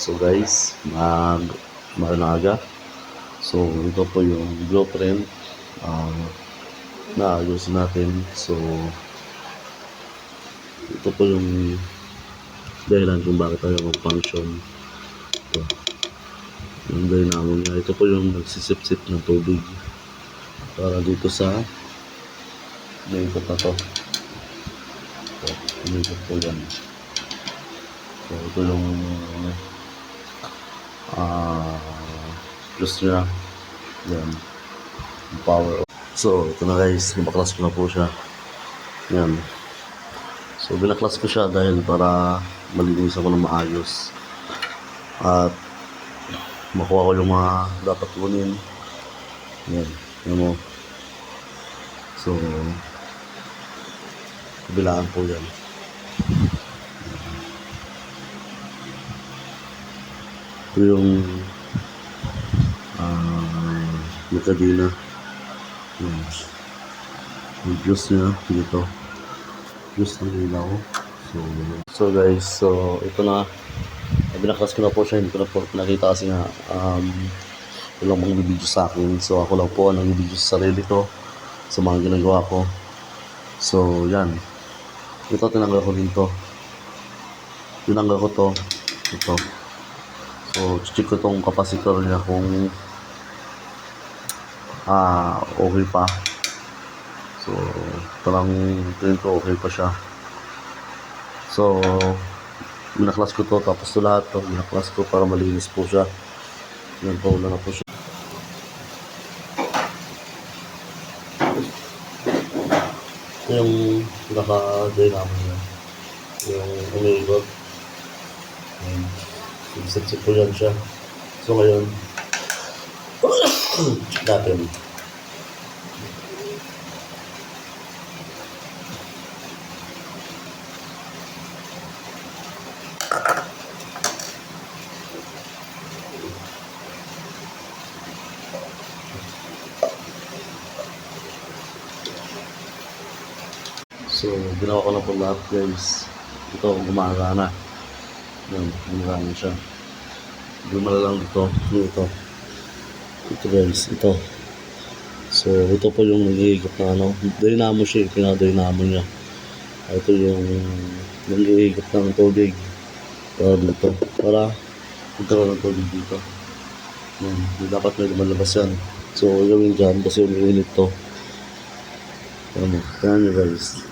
So guys, maaga. So ito po yung blueprint na ayos natin. So ito po yung dahilan kung bakit tayo mag-function. Ito, yung dynamo niya. Ito po yung nagsisip-sip ng tubig para dito sa naikot na to. So, naikot po yan. So ito yung plus niya. Yan. Power. So ito na guys, nabaklas ko na po siya. Yan. So binaklas ko siya dahil para malinis ako ng maayos. At makuha ko yung mga dapat kunin. Yan. Yan mo. So kabilaan po yan. Ito yung kadena. Yan. Yung fuse niya dito. Fuse ng ilaw. So guys, so ito na. Binaklas ko na po siya. Hindi ko na po nakita kasi nga walang mga video sa akin. So ako lang po ang nag-video sa sarili ko sa mga ginagawa ko. So yan. Ito tinanggal ko dito. Tinanggal ko to. Ito. So check ko tong capacitor niya kung okay pa. So parang tingin ko okay pa siya. So binaklas ko to, tapos to lahat to binaklas ko para malinis po siya. Yan po, wala na po siya. Ito yung pinaka-dynamo niya, yung umiikot. Sip-sip po yan siya. So ngayon natin. So ginawa ko na po lahat guys. Ito gumagana. Yan, gumagana siya. Gumala lang dito. Ito guys, ito. So ito po yung nag-iikot na dynamo siya, pinaka-dynamo niya. Ito yung nag-iikot ng tubig para dito, para magkaroon ng tubig dito. Yan, dapat may lumalabas yan. So gawin dyan kasi umiinit to. Yan nyo guys.